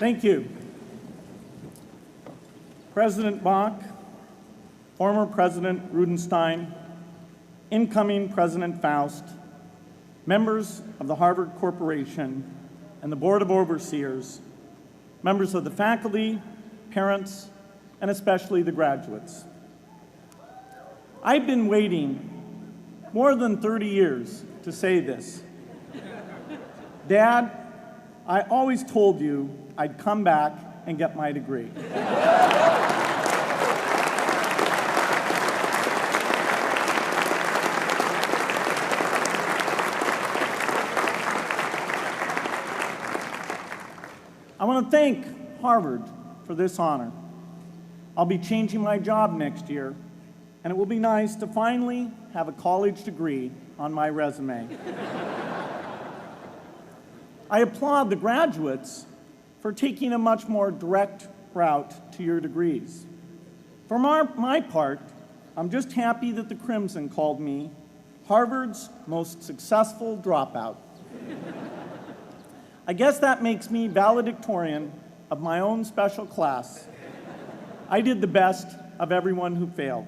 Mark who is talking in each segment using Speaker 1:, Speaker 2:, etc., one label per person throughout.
Speaker 1: Thank you. President Bach, former President Rudenstein, incoming President Faust, members of the Harvard Corporation and the Board of Overseers, members of the faculty, parents, and especially the graduates. I've been waiting more than 30 years to say this. Dad, I always told you I'd come back and get my degree. I want to thank Harvard for this honor. I'll be changing my job next year, and it will be nice to finally have a college degree on my resume. I applaud the graduates for taking a much more direct route to your degrees. For my part, I'm just happy that the Crimson called me Harvard's most successful dropout. I guess that makes me valedictorian of my own special class. I did the best of everyone who failed.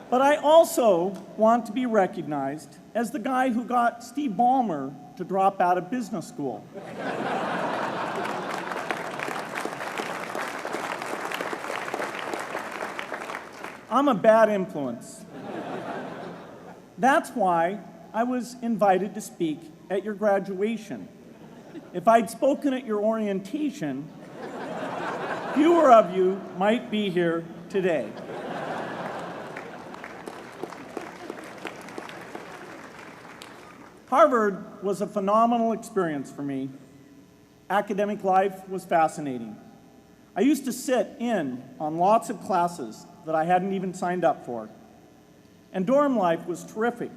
Speaker 1: But I also want to be recognized as the guy who got Steve Ballmer to drop out of business school. I'm a bad influence. That's why I was invited to speak at your graduation. If I'd spoken at your orientation, fewer of you might be here today. Harvard was a phenomenal experience for me. Academic life was fascinating. I used to sit in on lots of classes that I hadn't even signed up for. And dorm life was terrific.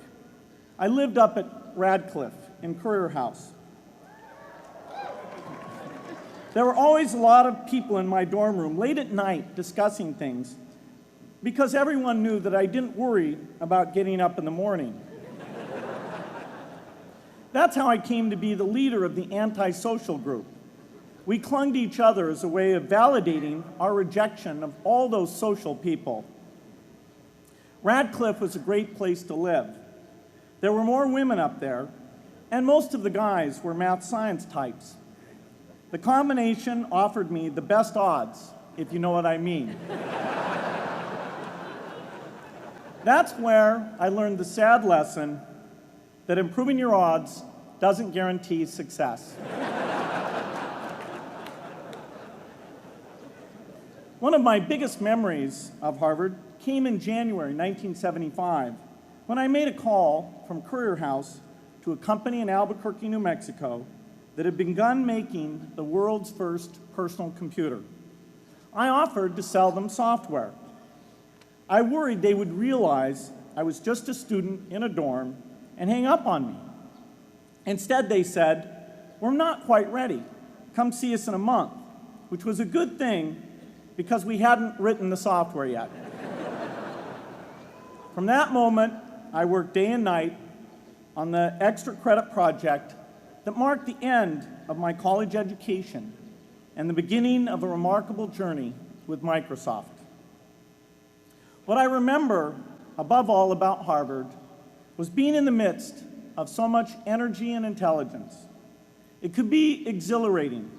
Speaker 1: I lived up at Radcliffe in Currier House. There were always a lot of people in my dorm room late at night discussing things because everyone knew that I didn't worry about getting up in the morning. That's how I came to be the leader of the antisocial group. We clung to each other as a way of validating our rejection of all those social people. Radcliffe was a great place to live. There were more women up there, and most of the guys were math science types. The combination offered me the best odds, if you know what I mean. That's where I learned the sad lesson that improving your odds doesn't guarantee success. One of my biggest memories of Harvard came in January 1975, when I made a call from Currier House to a company in Albuquerque, New Mexico, that had begun making the world's first personal computer. I offered to sell them software. I worried they would realize I was just a student in a dorm and hang up on me. Instead, they said, "We're not quite ready. Come see us in a month," which was a good thing because we hadn't written the software yet. From that moment, I worked day and night on the extra credit project that marked the end of my college education and the beginning of a remarkable journey with Microsoft. What I remember above all about Harvard was being in the midst of so much energy and intelligence. It could be exhilarating,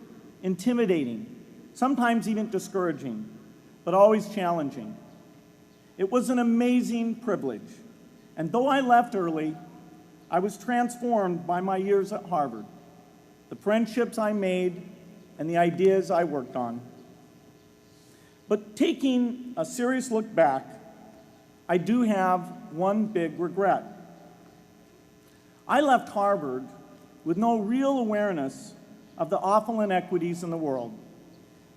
Speaker 1: intimidating, sometimes even discouraging, but always challenging. It was an amazing privilege, and though I left early, I was transformed by my years at Harvard, the friendships I made, and the ideas I worked on. But taking a serious look back, I do have one big regret. I left Harvard with no real awareness of the awful inequities in the world,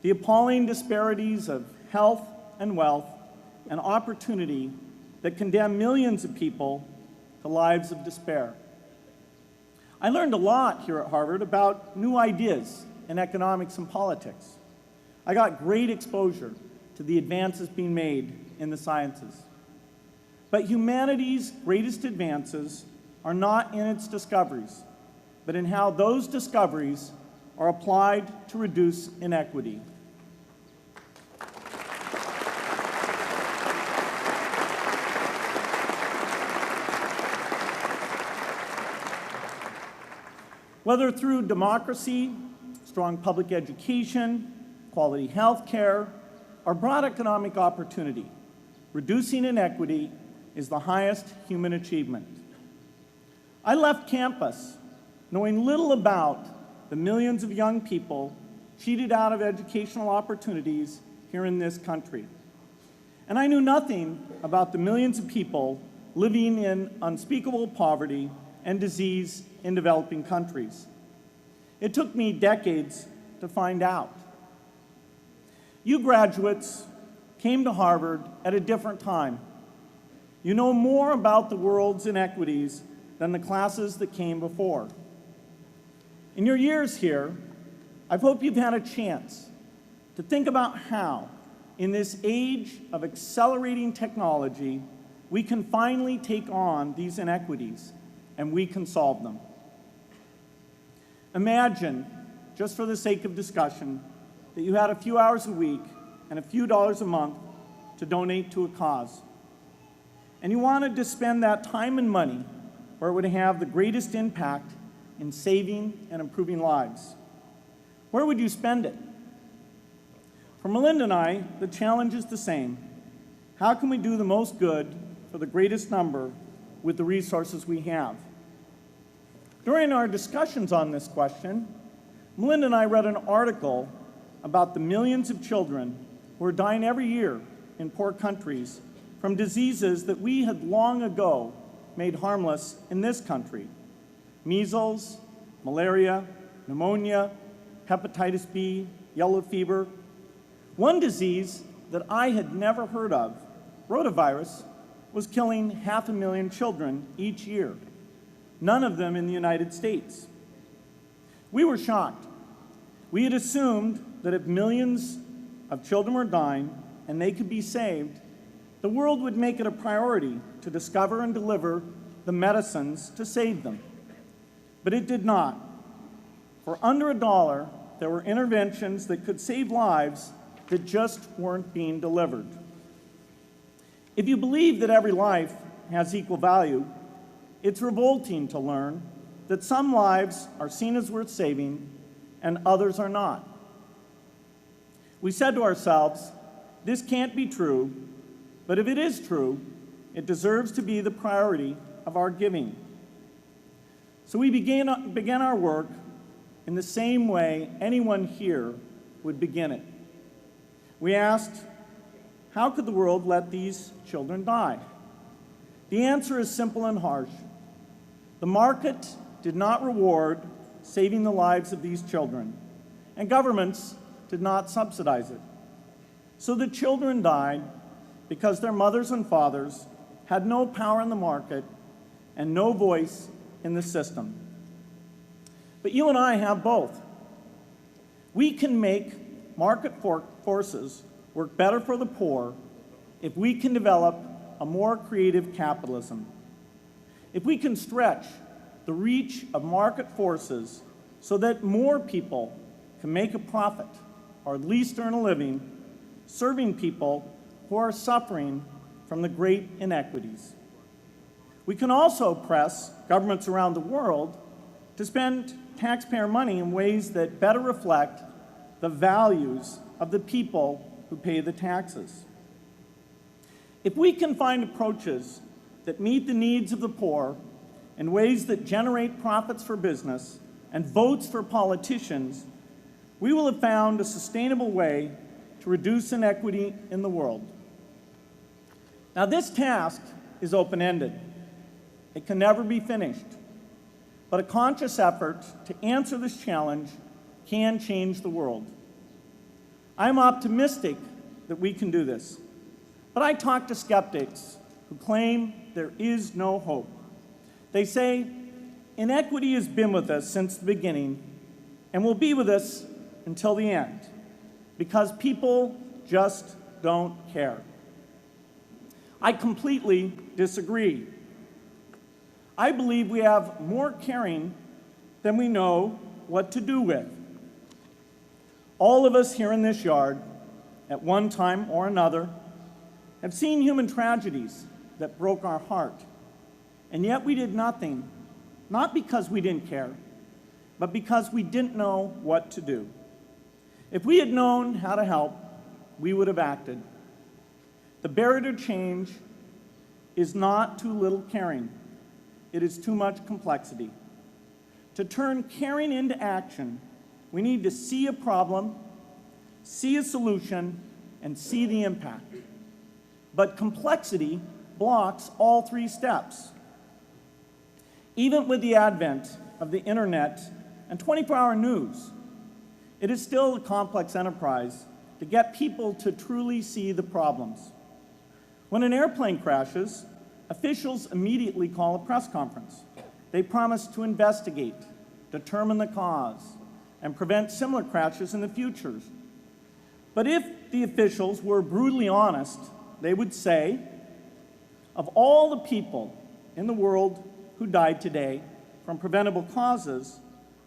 Speaker 1: the appalling disparities of health and wealth and opportunity that condemn millions of people to lives of despair. I learned a lot here at Harvard about new ideas in economics and politics. I got great exposure to the advances being made in the sciences. But humanity's greatest advances are not in its discoveries, but in how those discoveries are applied to reduce inequity. Whether through democracy, strong public education, quality health care, or broad economic opportunity, reducing inequity is the highest human achievement. I left campus knowing little about the millions of young people cheated out of educational opportunities here in this country. And I knew nothing about the millions of people living in unspeakable poverty and disease in developing countries. It took me decades to find out. You graduates came to Harvard at a different time. You know more about the world's inequities than the classes that came before. In your years here, I hope you've had a chance to think about how, in this age of accelerating technology, we can finally take on these inequities and we can solve them. Imagine, just for the sake of discussion, that you had a few hours a week and a few dollars a month to donate to a cause. And you wanted to spend that time and money where it would have the greatest impact in saving and improving lives. Where would you spend it? For Melinda and I, the challenge is the same. How can we do the most good for the greatest number with the resources we have? During our discussions on this question, Melinda and I read an article about the millions of children who are dying every year in poor countries from diseases that we had long ago made harmless in this country: measles, malaria, pneumonia, hepatitis B, yellow fever. One disease that I had never heard of, rotavirus, was killing 500,000 children each year, none of them in the United States. We were shocked. We had assumed that if millions of children were dying and they could be saved, the world would make it a priority to discover and deliver the medicines to save them. But it did not. For under $1, there were interventions that could save lives that just weren't being delivered. If you believe that every life has equal value, it's revolting to learn that some lives are seen as worth saving and others are not. We said to ourselves, this can't be true, but if it is true, it deserves to be the priority of our giving. So we began our work in the same way anyone here would begin it. We asked, how could the world let these children die? The answer is simple and harsh. The market did not reward saving the lives of these children, and governments did not subsidize it. So the children died because their mothers and fathers had no power in the market and no voice in the system. But you and I have both. We can make market forces work better for the poor if we can develop a more creative capitalism. If we can stretch the reach of market forces so that more people can make a profit, or at least earn a living, serving people who are suffering from the great inequities. We can also press governments around the world to spend taxpayer money in ways that better reflect the values of the people who pay the taxes. If we can find approaches that meet the needs of the poor in ways that generate profits for business and votes for politicians, we will have found a sustainable way to reduce inequity in the world. Now, this task is open-ended. It can never be finished. But a conscious effort to answer this challenge can change the world. I'm optimistic that we can do this. But I talk to skeptics who claim there is no hope. They say, inequity has been with us since the beginning and will be with us until the end, because people just don't care. I completely disagree. I believe we have more caring than we know what to do with. All of us here in this yard, at one time or another, have seen human tragedies that broke our heart, and yet we did nothing, not because we didn't care, but because we didn't know what to do. If we had known how to help, we would have acted. The barrier to change is not too little caring. It is too much complexity. To turn caring into action, we need to see a problem, see a solution, and see the impact. But complexity blocks all three steps. Even with the advent of the internet and 24-hour news, it is still a complex enterprise to get people to truly see the problems. When an airplane crashes, officials immediately call a press conference. They promise to investigate, determine the cause, and prevent similar crashes in the future. But if the officials were brutally honest, they would say, of all the people in the world who died today from preventable causes,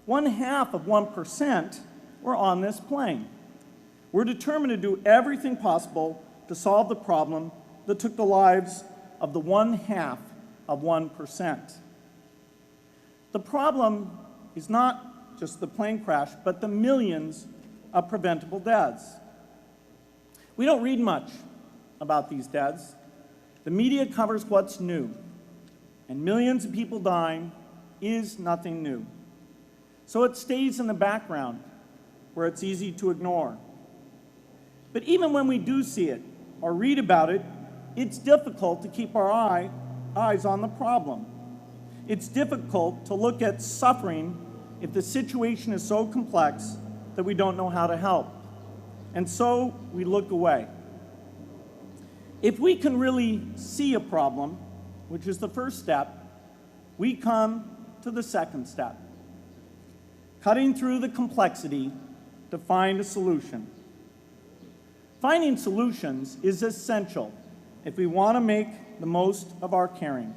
Speaker 1: 0.5% were on this plane. We're determined to do everything possible to solve the problem that took the lives of the 0.5%. The problem is not just the plane crash, but the millions of preventable deaths. We don't read much about these deaths. The media covers what's new, and millions of people dying is nothing new. So it stays in the background where it's easy to ignore. But even when we do see it or read about it, it's difficult to keep our eyes on the problem. It's difficult to look at suffering if the situation is so complex that we don't know how to help. And so we look away. If we can really see a problem, which is the first step, we come to the second step, cutting through the complexity to find a solution. Finding solutions is essential if we want to make the most of our caring.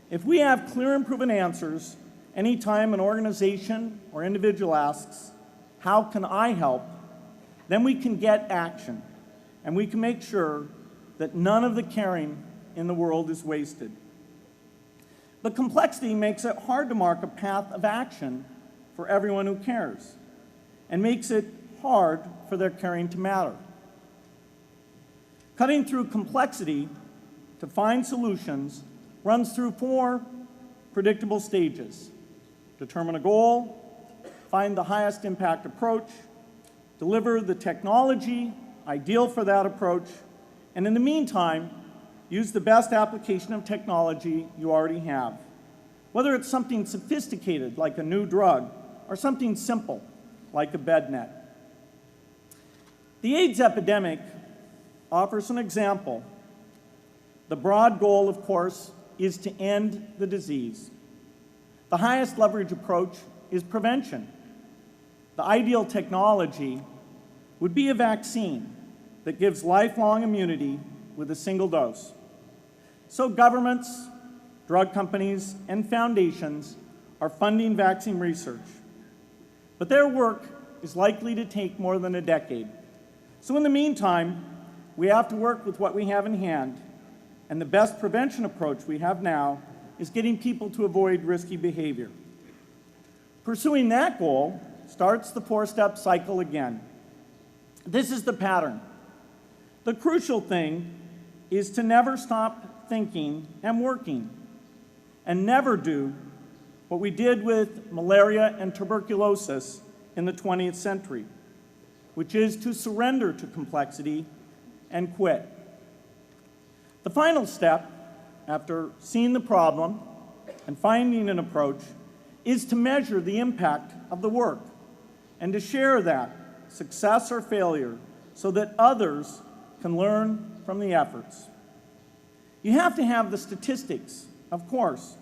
Speaker 1: If we have clear and proven answers anytime an organization or individual asks, "How can I help?" then we can get action, and we can make sure that none of the caring in the world is wasted. But complexity makes it hard to mark a path of action for everyone who cares, and makes it hard for their caring to matter. Cutting through complexity to find solutions runs through 4 predictable stages: determine a goal, find the highest impact approach, deliver the technology ideal for that approach, and in the meantime, use the best application of technology you already have. Whether it's something sophisticated like a new drug or something simple like a bed net. The AIDS epidemic offers an example. The broad goal, of course, is to end the disease. The highest leverage approach is prevention. The ideal technology would be a vaccine that gives lifelong immunity with a single dose. So governments, drug companies, and foundations are funding vaccine research. But their work is likely to take more than a decade. So in the meantime, we have to work with what we have in hand, and the best prevention approach we have now is getting people to avoid risky behavior. Pursuing that goal starts the 4-step cycle again. This is the pattern. The crucial thing is to never stop thinking and working, and never do what we did with malaria and tuberculosis in the 20th century, which is to surrender to complexity and quit. The final step, after seeing the problem and finding an approach, is to measure the impact of the work and to share that, success or failure, so that others can learn from the efforts. You have to have the statistics, of course.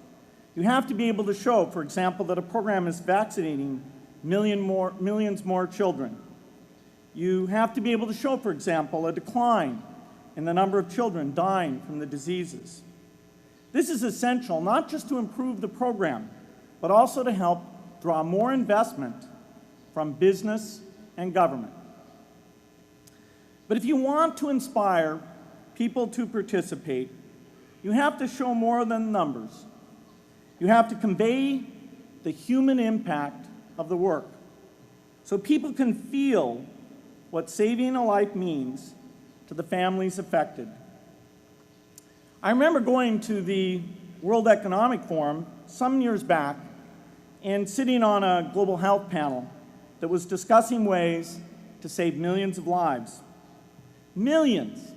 Speaker 1: You have to be able to show, for example, that a program is vaccinating millions more children. You have to be able to show, for example, a decline in the number of children dying from the diseases. This is essential not just to improve the program, but also to help draw more investment from business and government. But if you want to inspire people to participate, you have to show more than numbers. You have to convey the human impact of the work so people can feel what saving a life means to the families affected. I remember going to the World Economic Forum some years back and sitting on a global health panel that was discussing ways to save millions of lives. Millions.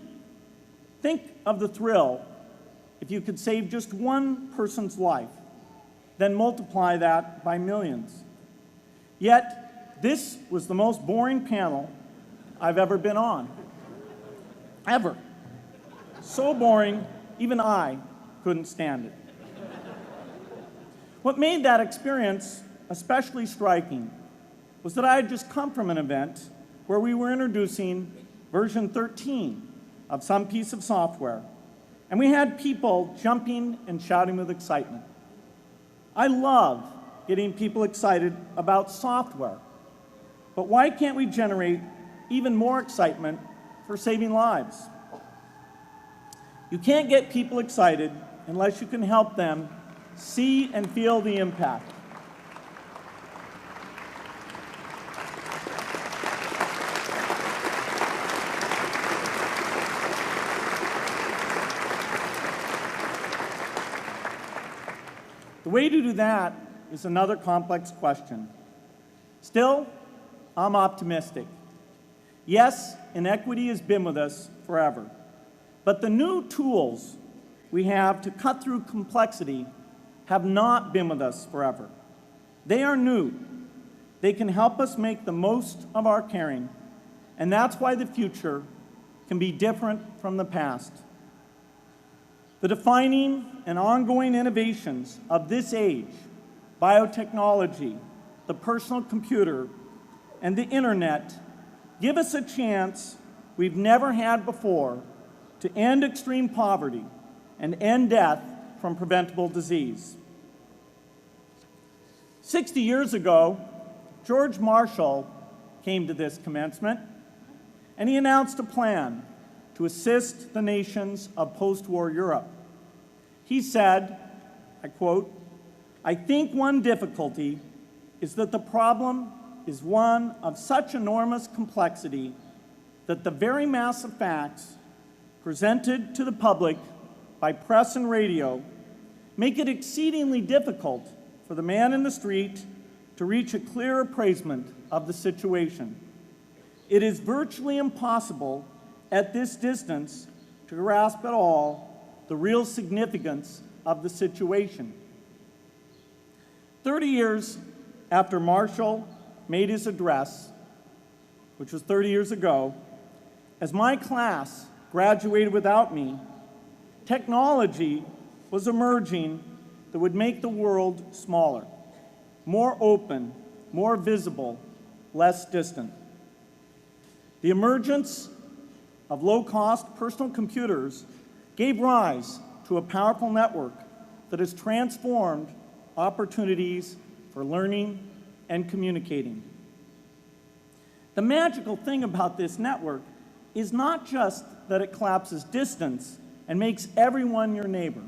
Speaker 1: Think of the thrill if you could save just one person's life, then multiply that by millions. Yet, this was the most boring panel I've ever been on. Ever. So boring, even I couldn't stand it. What made that experience especially striking was that I had just come from an event where we were introducing version 13 of some piece of software, and we had people jumping and shouting with excitement. I love getting people excited about software, but why can't we generate even more excitement for saving lives? You can't get people excited unless you can help them see and feel the impact. The way to do that is another complex question. Still, I'm optimistic. Yes, inequity has been with us forever, but the new tools we have to cut through complexity have not been with us forever. They are new. They can help us make the most of our caring, and that's why the future can be different from the past. The defining and ongoing innovations of this age, biotechnology, the personal computer, and the internet, give us a chance we've never had before to end extreme poverty and end death from preventable disease. 60 years ago, George Marshall came to this commencement, and he announced a plan to assist the nations of post-war Europe. He said, I quote, "I think one difficulty is that the problem is one of such enormous complexity that the very mass of facts presented to the public by press and radio make it exceedingly difficult for the man in the street to reach a clear appraisement of the situation. It is virtually impossible at this distance to grasp at all the real significance of the situation." 30 years after Marshall made his address, which was 30 years ago, as my class graduated without me, technology was emerging that would make the world smaller, more open, more visible, less distant. The emergence of low-cost personal computers gave rise to a powerful network that has transformed opportunities for learning and communicating. The magical thing about this network is not just that it collapses distance and makes everyone your neighbor.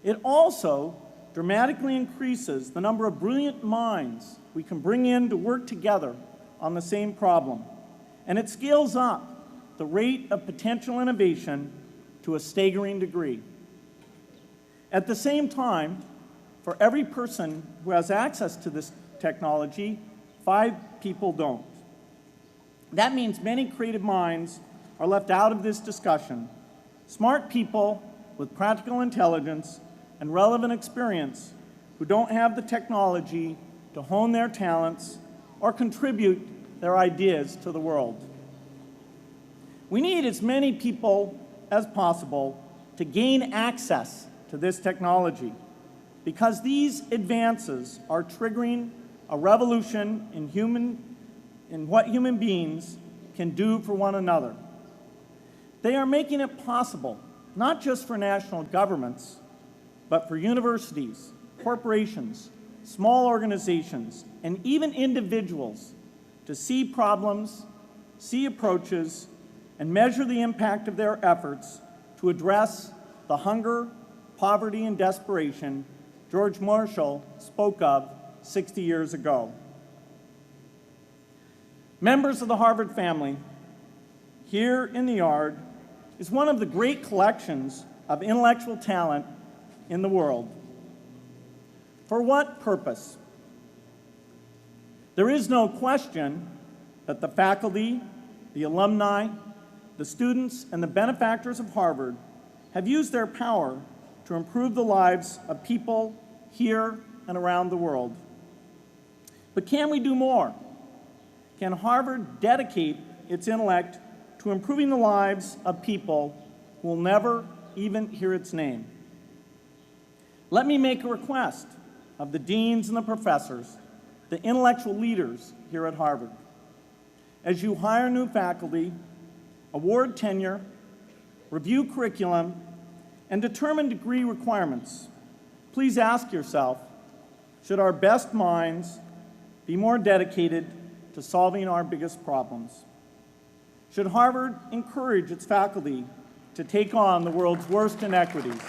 Speaker 1: It also dramatically increases the number of brilliant minds we can bring in to work together on the same problem, and it scales up the rate of potential innovation to a staggering degree. At the same time, for every person who has access to this technology, 5 people don't. That means many creative minds are left out of this discussion. Smart people with practical intelligence and relevant experience who don't have the technology to hone their talents or contribute their ideas to the world. We need as many people as possible to gain access to this technology, because these advances are triggering a revolution in what human beings can do for one another. They are making it possible, not just for national governments, but for universities, corporations, small organizations, and even individuals to see problems, see approaches, and measure the impact of their efforts to address the hunger, poverty, and desperation George Marshall spoke of 60 years ago. Members of the Harvard family, here in the yard is one of the great collections of intellectual talent in the world. For what purpose? There is no question that the faculty, the alumni, the students, and the benefactors of Harvard have used their power to improve the lives of people here and around the world. But can we do more? Can Harvard dedicate its intellect to improving the lives of people who will never even hear its name? Let me make a request of the deans and the professors, the intellectual leaders here at Harvard. As you hire new faculty, award tenure, review curriculum, and determine degree requirements, please ask yourself, should our best minds be more dedicated to solving our biggest problems? Should Harvard encourage its faculty to take on the world's worst inequities?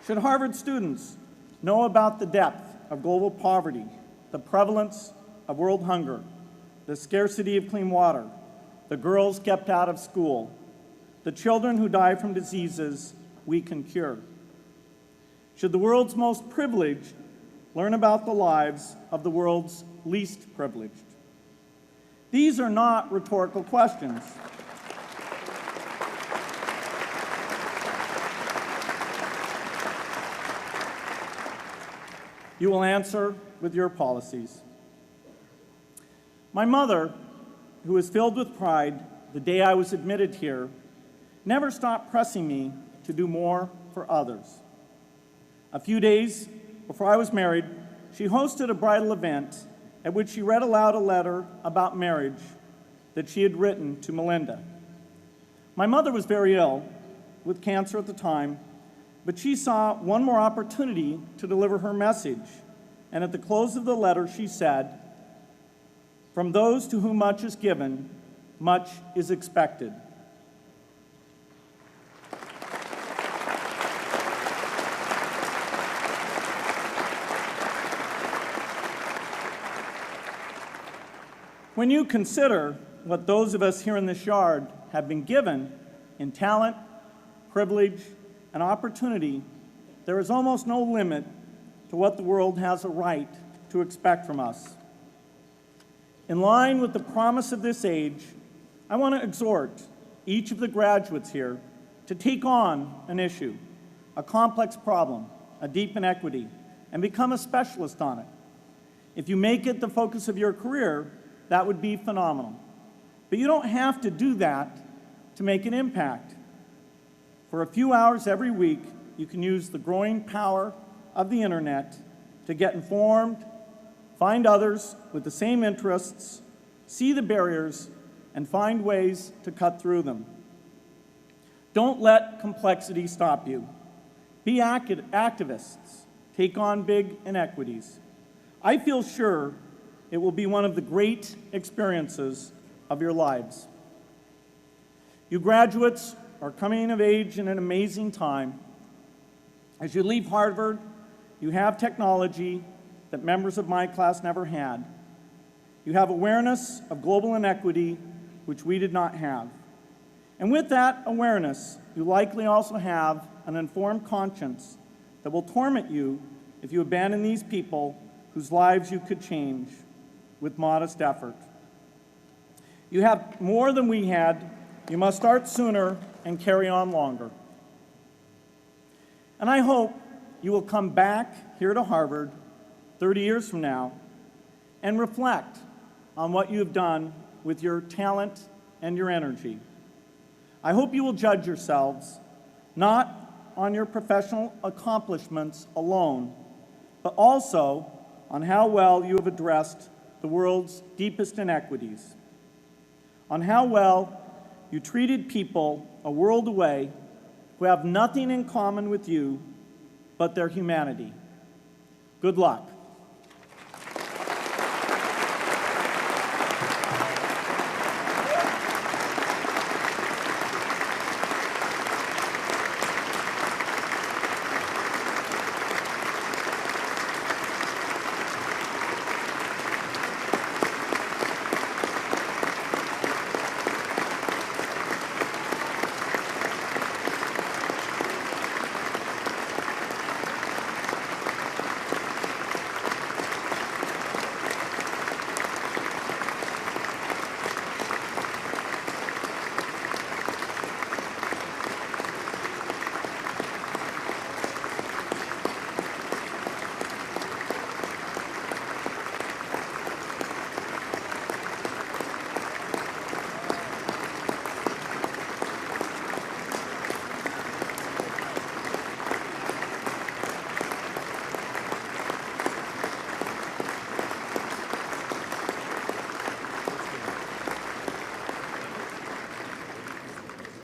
Speaker 1: Should Harvard students know about the depth of global poverty, the prevalence of world hunger, the scarcity of clean water, the girls kept out of school, the children who die from diseases we can cure? Should the world's most privileged learn about the lives of the world's least privileged? These are not rhetorical questions. You will answer with your policies. My mother, who was filled with pride the day I was admitted here, never stopped pressing me to do more for others. A few days before I was married, she hosted a bridal event at which she read aloud a letter about marriage that she had written to Melinda. My mother was very ill, with cancer at the time, but she saw one more opportunity to deliver her message, and at the close of the letter she said, "From those to whom much is given, much is expected." When you consider what those of us here in this yard have been given in talent, privilege, and opportunity, there is almost no limit to what the world has a right to expect from us. In line with the promise of this age, I want to exhort each of the graduates here to take on an issue, a complex problem, a deep inequity, and become a specialist on it. If you make it the focus of your career, that would be phenomenal. But you don't have to do that to make an impact. For a few hours every week, you can use the growing power of the internet to get informed, find others with the same interests, see the barriers, and find ways to cut through them. Don't let complexity stop you. Be activists. Take on big inequities. I feel sure it will be one of the great experiences of your lives. You graduates are coming of age in an amazing time. As you leave Harvard, you have technology that members of my class never had. You have awareness of global inequity, which we did not have. And with that awareness, you likely also have an informed conscience that will torment you if you abandon these people whose lives you could change with modest effort. You have more than we had. You must start sooner and carry on longer. And I hope you will come back here to Harvard 30 years from now and reflect on what you have done with your talent and your energy. I hope you will judge yourselves not on your professional accomplishments alone, but also on how well you have addressed the world's deepest inequities. on how well you treated people a world away who have nothing in common with you but their humanity. Good luck.